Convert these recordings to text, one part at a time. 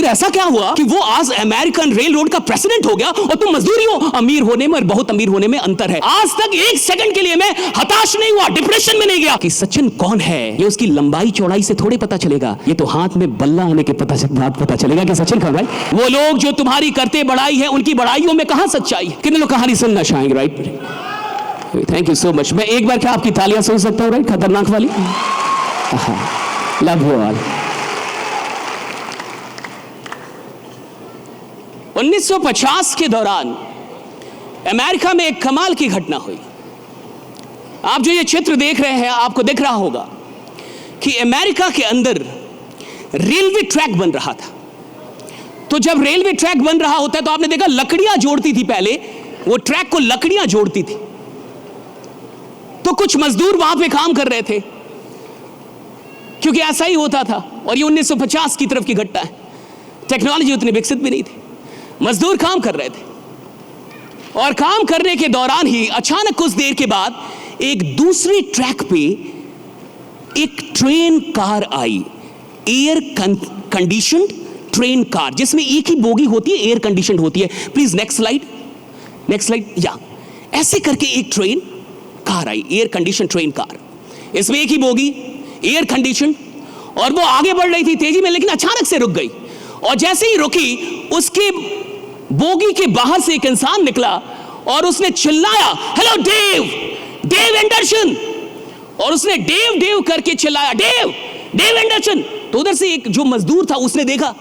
फिर ऐसा क्या हुआ कि वो आज अमेरिकन रेल रोड का प्रेसिडेंट हो गया और तुम मजदूरी हो। अमीर होने में और बहुत अमीर होने में अंतर है। आज तक एक सेकंड के लिए मैं हताश नहीं हुआ, डिप्रेशन में नहीं गया कि सचिन कौन है। ये उसकी लंबाई चौड़ाई से थोड़े पता चलेगा, ये तो हाथ में बल्ला आने के बाद पता चलेगा कि सचिन कौन है। वो लोग जो तुम्हारी करते बड़ाई है, उनकी बड़ाइयों में कहां सच्चाई है। कितने लोग कहानी सुनना चाहेंगे? Right, thank you so much. मैं एक बार क्या आपकी तालियां सुन सकता हूं? राइट, खतरनाक वाली। Love you all. 1950 के दौरान अमेरिका में एक कमाल की घटना हुई। आप जो ये चित्र देख रहे हैं, आपको दिख रहा होगा कि अमेरिका के अंदर रेलवे ट्रैक बन रहा था। तो जब रेलवे ट्रैक बन रहा होता है तो आपने देखा लकड़ियां जोड़ती थी, पहले वो ट्रैक को लकड़ियां जोड़ती थी। तो कुछ मजदूर वहां पे काम कर रहे थे, क्योंकि ऐसा ही होता था। और ये 1950 की तरफ की घटना है। टेक्नोलॉजी उतनी विकसित भी नहीं थी, मजदूर काम कर रहे थे। और काम करने के दौरान ही अचानक कुछ देर के बाद एक दूसरी ट्रैक पे एक ट्रेन कार आई, एयर कंडीशनड ट्रेन कार, जिसमें एक ही बोगी होती है, एयर कंडीशनड होती है। Please next slide, next slide. या ऐसे करके एक ट्रेन कार आई, एयर कंडीशन ट्रेन कार। इसमें एक ही बोगी, एयर कंडीशन, और वो आगे बढ़ रही थी तेजी में, लेकिन अचानक से रुक गई। और जैसे ही रुकी, उसके बोगी के बाहर से एक इंसान निकला और उसने चिल्लाया, हेलो डेव, डेव एंडरसन। और उसने डेव डेव करके चिल्लाया, डेव, डेव एंडरसन। तो उधर से एक जो मजदूर था, उसने देखा,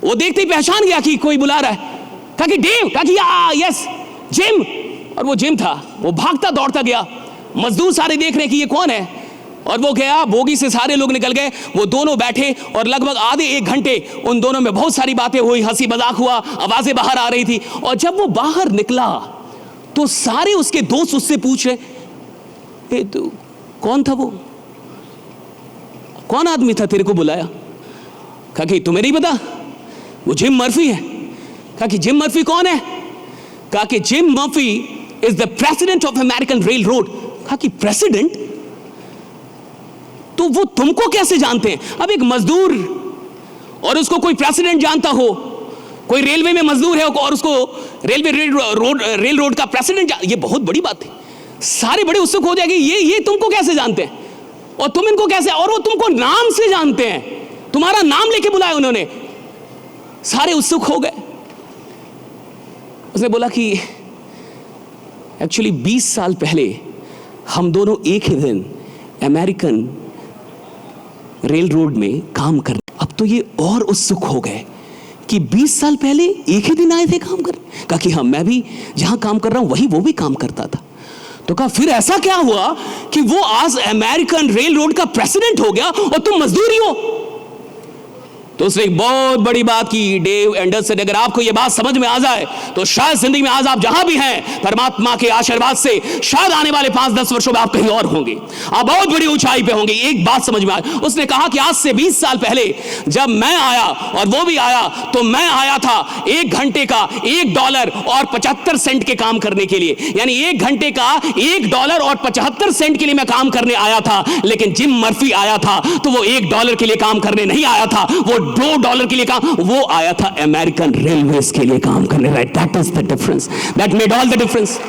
वो देखते ही पहचान गया कि कोई बुला रहा है। कहा कि डेव, कहा कि यस जिम। और वो जिम था। वो भागता दौड़ता गया। मजदूर सारे देख रहे कि ये कौन है, और वो गया, बोगी से सारे लोग निकल गए। वो दोनों बैठे और लगभग आधे एक घंटे उन दोनों में बहुत सारी बातें हुई, हंसी मजाक हुआ, आवाजें बाहर आ रही थी। और जब वो बाहर निकला तो सारे उसके दोस्त उससे पूछ रहे, तो कौन था वो, कौन आदमी था तेरे को बुलाया? कहा कि तुम्हें नहीं पता, वो जिम मर्फी है। कहा कि जिम मर्फी कौन है? कहा कि gym Murphy is the president of American rail road. कहा कि प्रेसिडेंट? तो वो तुमको कैसे जानते हैं? अब एक मजदूर और उसको कोई प्रेसिडेंट जानता हो, कोई रेलवे में मजदूर है और उसको रेल रोड का प्रेसिडेंट, ये बहुत बड़ी बात है। सारे बड़े उत्सुक हो जाएंगे, ये तुमको कैसे जानते हैं और तुम इनको कैसे, और वो तुमको नाम से जानते हैं, तुम्हारा नाम लेके बुलाया उन्होंने। सारे उत्सुक हो गए। उसने बोला कि एक्चुअली 20 साल पहले हम दोनों एक ही दिन अमेरिकन रेल रोड में काम कर। अब तो ये और उत्सुक हो गए कि 20 साल पहले एक ही दिन आए थे काम कर। कहा कि हाँ, मैं भी जहां काम कर रहा हूं वही वो भी काम करता था। तो कहा फिर ऐसा क्या हुआ कि वो आज अमेरिकन रेल रोड का प्रेसिडेंट हो गया और तुम मजदूरी हो? तो उसने एक बहुत बड़ी बात की, डेव एंडरसन। अगर आपको यह बात समझ में आ जाए तो शायद जिंदगी में आज आप जहां भी हैं, परमात्मा के आशीर्वाद से शायद आने वाले 5-10 वर्षों में आप कहीं और होंगे, आप बहुत बड़ी ऊंचाई पे होंगे। एक बात समझ में आई, उसने कहा कि आज से 20 साल पहले जब मैं आया और वो भी आया, तो मैं आया था 1 घंटे का $1.75 के काम करने के लिए। यानी 1 घंटे का $1.75 के लिए मैं काम करने आया था। लेकिन जिम मर्फी आया था तो वो $1 के लिए काम करने नहीं आया था, वो $2 के लिए काम, वो आया था अमेरिकन रेलवेज के लिए काम करने। Right, that is the difference, that made all the difference.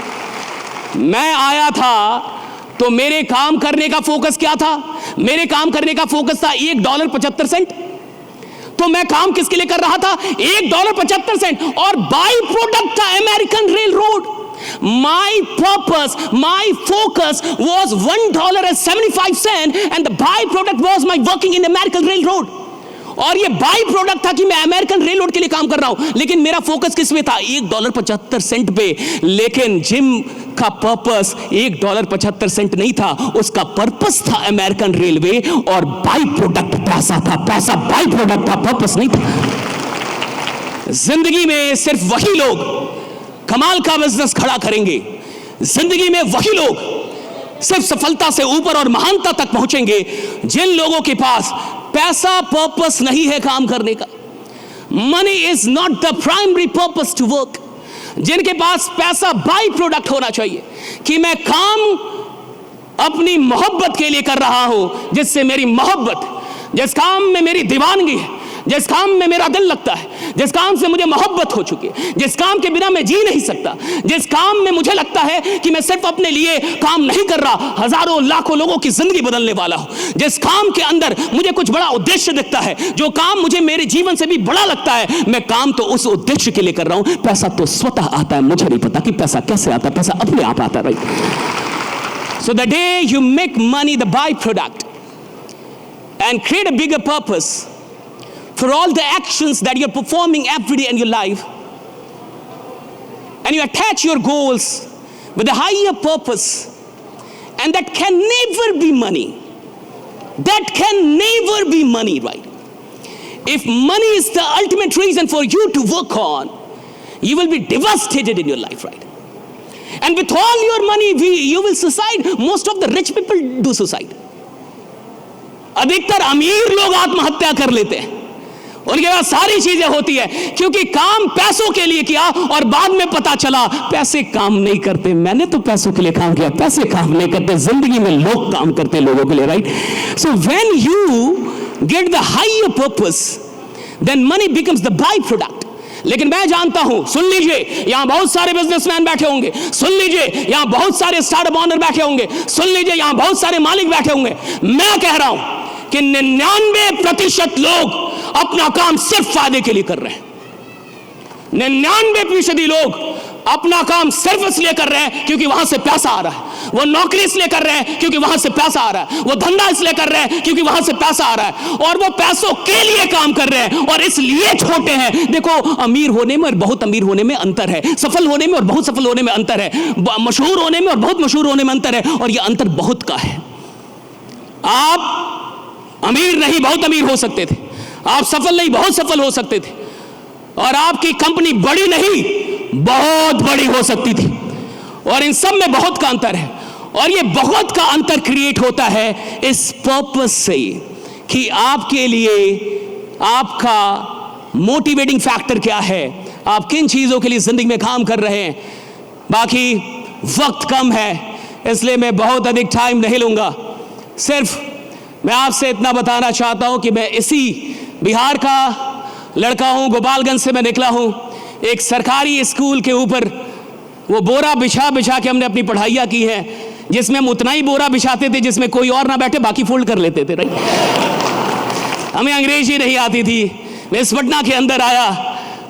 मैं आया था तो मेरे काम करने का फोकस क्या था? मेरे काम करने का फोकस था $1.75। तो मैं काम किसके लिए कर रहा था? $1.75, और बाई प्रोडक्ट था American rail road. My purpose, my focus was $1.75, and the byproduct was my working in American Railroad. और ये बाई प्रोडक्ट था कि मैं अमेरिकन रेल रोड के लिए काम कर रहा हूं, लेकिन मेरा फोकस किस में था? $1.75 पे। लेकिन जिम का पर्पस $1.75 नहीं था, उसका पर्पस था अमेरिकन रेलवे, और बाई प्रोडक्ट पैसा था। पैसा बाई प्रोडक्ट था, पर्पस नहीं था। जिंदगी में सिर्फ वही लोग कमाल का बिजनेस खड़ा करेंगे, जिंदगी में वही लोग सिर्फ सफलता से ऊपर और महानता तक पहुंचेंगे जिन लोगों के पास पैसा पर्पस नहीं है काम करने का। Money is not the primary purpose to work. जिनके पास पैसा बाई प्रोडक्ट होना चाहिए कि मैं काम अपनी मोहब्बत के लिए कर रहा हूं, जिससे मेरी मोहब्बत, जिस काम में मेरी दीवानगी है, जिस काम में मेरा दिल लगता है, जिस काम से मुझे मोहब्बत हो चुकी है, जिस काम के बिना मैं जी नहीं सकता, जिस काम में मुझे लगता है कि मैं सिर्फ अपने लिए काम नहीं कर रहा, हजारों लाखों लोगों की जिंदगी बदलने वाला हूं, जिस काम के अंदर मुझे कुछ बड़ा उद्देश्य दिखता है, जो काम मुझे मेरे जीवन से भी बड़ा लगता है, मैं काम तो उस उद्देश्य के लिए कर रहा हूं। पैसा तो स्वतः आता है, मुझे नहीं पता कि पैसा कैसे आता है, पैसा अपने आप आता है, right? So the day you make money the by product and create a bigger purpose for all the actions that you're performing every day in your life, and you attach your goals with a higher purpose, and that can never be money. That can never be money, right? If money is the ultimate reason for you to work on, you will be devastated in your life, right? And with all your money, you will suicide. Most of the rich people do suicide. अधिकतर अमीर लोग आत्महत्या कर लेते हैं, उनके पास सारी चीजें होती है, क्योंकि काम पैसों के लिए किया और बाद में पता चला पैसे काम नहीं करते। मैंने तो पैसों के लिए काम किया, पैसे काम नहीं करते, जिंदगी में लोग काम करते हैं लोगों के लिए, right? So when you get the higher purpose, then money becomes the by product. लेकिन मैं जानता हूं, सुन लीजिए, यहां बहुत सारे बिजनेसमैन बैठे होंगे, सुन लीजिए, यहां बहुत सारे स्टार्टअप ओनर बैठे होंगे, सुन लीजिए, यहां बहुत सारे मालिक बैठे होंगे। मैं कह रहा हूं कि 99% लोग अपना काम सिर्फ फायदे के लिए कर रहे हैं। 99% लोग अपना काम सिर्फ इसलिए कर रहे हैं क्योंकि वहां से पैसा आ रहा है। वो नौकरी इसलिए कर रहे हैं क्योंकि वहां से पैसा आ रहा है। वो धंधा इसलिए कर रहे हैं क्योंकि वहां से पैसा आ रहा है, और वो पैसों के लिए काम कर रहे हैं और इसलिए छोटे हैं। देखो, अमीर होने में और बहुत अमीर होने में अंतर है, सफल होने में और बहुत सफल होने में अंतर है, मशहूर होने में और बहुत मशहूर होने में अंतर है, और यह अंतर बहुत का है। आप अमीर नहीं बहुत अमीर हो सकते थे, आप सफल नहीं बहुत सफल हो सकते थे, और आपकी कंपनी बड़ी नहीं बहुत बड़ी हो सकती थी, और इन सब में बहुत का अंतर है। और ये बहुत का अंतर क्रिएट होता है इस पर्पस से कि आपके लिए आपका मोटिवेटिंग फैक्टर क्या है, आप किन चीजों के लिए जिंदगी में काम कर रहे हैं। बाकी वक्त कम है, इसलिए मैं बहुत अधिक टाइम नहीं लूंगा। सिर्फ मैं आपसे इतना बताना चाहता हूं कि मैं इसी बिहार का लड़का हूं, गोपालगंज से मैं निकला हूं। एक सरकारी स्कूल के ऊपर वो बोरा बिछा बिछा के हमने अपनी पढ़ाइयाँ की है, जिसमें हम उतना ही बोरा बिछाते थे जिसमें कोई और ना बैठे, बाकी फोल्ड कर लेते थे, राइट? हमें अंग्रेजी नहीं आती थी। मैं इस पटना के अंदर आया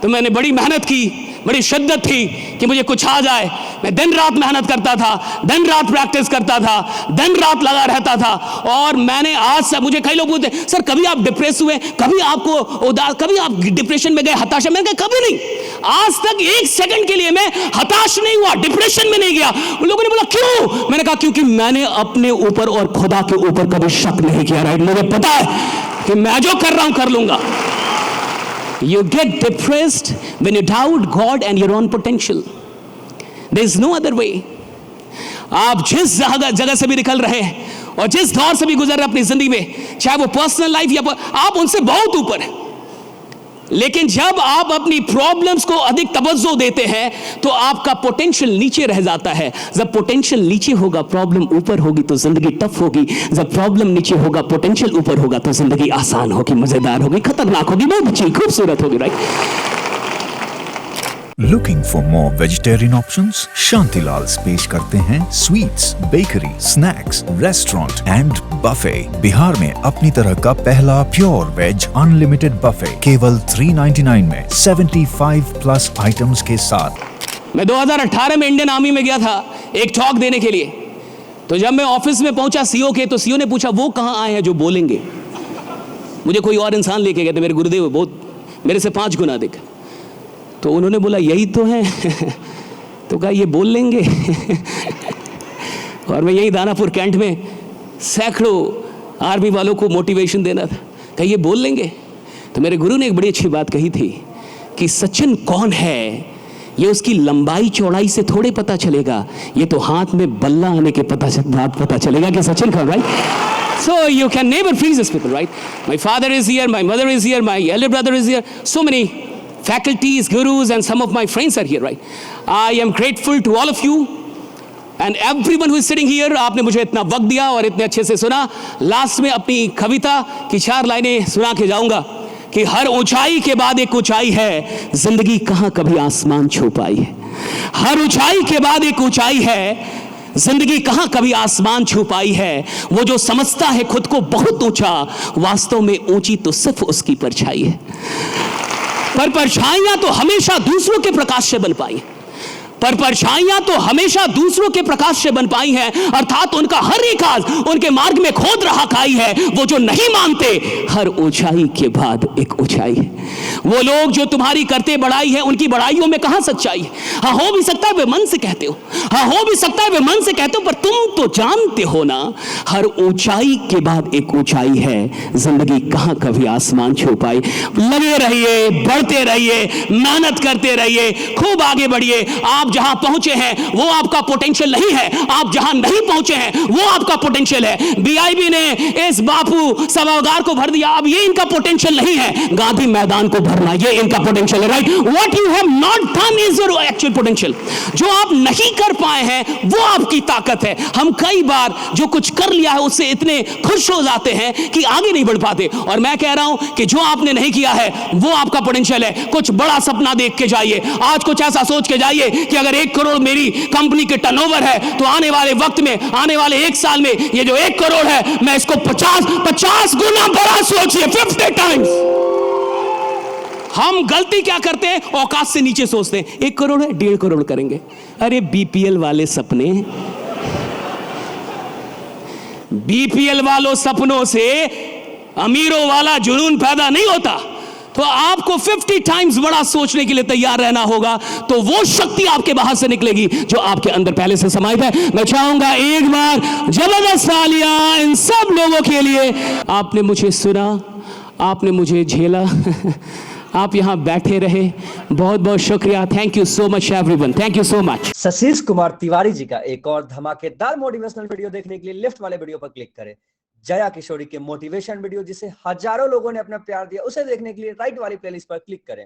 तो मैंने बड़ी मेहनत की, बड़ी शिद्दत थी कि मुझे कुछ आ जाए। मैं दिन रात मेहनत करता था, दिन रात प्रैक्टिस करता था, दिन रात लगा रहता था। और मैंने आज से, मुझे कई लोग बोलते सर कभी आप डिप्रेस हुए, कभी आपको उदास, कभी आप डिप्रेशन में गए, हताशा? मैंने कहा कभी नहीं, आज तक एक सेकंड के लिए मैं हताश नहीं हुआ, डिप्रेशन में नहीं गया। उन लोगों ने बोला क्यों? मैंने कहा क्योंकि मैंने अपने ऊपर और खुदा के ऊपर कभी शक नहीं किया, राइट? मुझे पता है कि मैं जो कर रहा हूं कर लूंगा। You get depressed when you doubt God and your own potential. There is no other way. आप जिस जगह से भी निकल रहे हैं और जिस दौर से भी गुजर रहे हैं अपनी जिंदगी में, चाहे वो पर्सनल लाइफ या आप उनसे बहुत ऊपर हैं, लेकिन जब आप अपनी प्रॉब्लम्स को अधिक तवज्जो देते हैं तो आपका पोटेंशियल नीचे रह जाता है। जब पोटेंशियल नीचे होगा प्रॉब्लम ऊपर होगी तो जिंदगी टफ होगी। जब प्रॉब्लम नीचे होगा पोटेंशियल ऊपर होगा तो जिंदगी आसान होगी, मजेदार होगी, खतरनाक होगी, बहुत अच्छी खूबसूरत होगी, right? Looking for more vegetarian options? Shantilal's पेश करते हैं sweets, bakery, snacks, restaurant and buffet. Bihar में अपनी तरह का पहला प्योर वेज अनलिमिटेड बफे केवल 399 में 75 प्लस आइटम्स के साथ। मैं 2018 में इंडियन आर्मी में गया था एक टॉक देने के लिए। तो जब मैं ऑफिस में पहुंचा सीओ के, तो सीओ ने पूछा वो कहाँ आए हैं जो बोलेंगे। मुझे कोई और इंसान लेके गए थे, मेरे गुरुदेव, बहुत मेरे से 5 गुना अधिक। तो उन्होंने बोला यही तो है तो कहा ये बोल लेंगे और मैं यही दानापुर कैंट में सैकड़ों आर्मी वालों को मोटिवेशन देना था, कहा ये बोल लेंगे। तो मेरे गुरु ने एक बड़ी अच्छी बात कही थी कि सचिन कौन है ये उसकी लंबाई चौड़ाई से थोड़े पता चलेगा, ये तो हाथ में बल्ला आने के बाद पता चलेगा कि सचिन कौन, right? So you can never please these people, right? My father is here, my mother is here, my elder brother is here, so many faculties, gurus, and some of my friends are here, right? I am grateful to all of you and everyone who is sitting here. आपने मुझे इतना वक्त दिया और इतने अच्छे से सुना। लास्ट में अपनी कविता की 4 लाइनें सुना के जाऊंगा। कि हर ऊंचाई के बाद एक ऊंचाई है, जिंदगी कहां कभी आसमान छू पाई है। हर ऊंचाई के बाद एक ऊंचाई है, जिंदगी कहां कभी आसमान छू पाई है। वो जो समझता है खुद को बहुत ऊंचा, वास्तव में ऊंची तो सिर्फ उसकी परछाई है। पर परछाइयां तो हमेशा दूसरों के प्रकाश से बन पाई, पर परछाइयां तो हमेशा दूसरों के प्रकाश से बन पाई हैं, अर्थात उनका हर एक आज उनके मार्ग में खोद रहा खाई है। वो जो नहीं मानते, हर ऊंचाई के बाद एक ऊंचाई है। वो लोग जो तुम्हारी करते बड़ाई है, उनकी बड़ाइयों में कहां सच्चाई है। हाँ, हो भी सकता है वे मन से कहते हो, हाँ हो भी सकता है वे मन से कहते हो, पर तुम तो जानते हो ना, हर ऊंचाई के बाद एक ऊंचाई है, जिंदगी कहां कभी आसमान छू पाई। लगे रहिए, बढ़ते रहिए, मेहनत करते रहिए, खूब आगे बढ़िए। आप जहां पहुंचे हैं वो आपका पोटेंशियल नहीं है, आप जहां नहीं पहुंचे हैं वो आपका पोटेंशियल है। बीआईबी ने इस बापू सभागार को भर दिया, अब ये इनका पोटेंशियल नहीं है, गांधी मैदान को भरना ये इनका पोटेंशियल है। Right, what you have not done is your actual potential. जो आप नहीं कर पाए हैं वो आपकी ताकत है। हम कई बार जो कुछ कर लिया है उससे इतने खुश हो जाते हैं कि आगे नहीं बढ़ पाते। और मैं कह रहा हूं कि जो आपने नहीं किया है वो आपका पोटेंशियल है। कुछ बड़ा सपना देख के जाइए, आज कुछ ऐसा सोच के जाइए कि अगर 1 करोड़ मेरी कंपनी के टर्नओवर है तो आने वाले वक्त में, आने वाले 1 साल में ये जो 1 करोड़ है मैं इसको 50 गुना बड़ा सोचिए, 50 टाइम्स। हम गलती क्या करते हैं, औकात से नीचे सोचते हैं। 1 करोड़ है, 1.5 करोड़ करेंगे। अरे बीपीएल वाले सपने, बीपीएल वालों सपनों से अमीरों वाला जुनून पैदा नहीं होता। तो आपको 50 टाइम्स बड़ा सोचने के लिए तैयार रहना होगा, तो वो शक्ति आपके बाहर से निकलेगी जो आपके अंदर पहले से समाहित है। मैं चाहूंगा एक बार जबरदस्त तालियां इन सब लोगों के लिए। आपने मुझे सुना, आपने मुझे झेला, आप यहां बैठे रहे, बहुत बहुत शुक्रिया। Thank you so much everyone, thank you so much. Sashish Kumar Tiwari ji का एक और धमाकेदार मोटिवेशनल वीडियो देखने के लिए लेफ्ट वाले वीडियो पर क्लिक करें। जया किशोरी के मोटिवेशन वीडियो जिसे हजारों लोगों ने अपना प्यार दिया, उसे देखने के लिए राइट वाली प्लेलिस्ट पर क्लिक करें।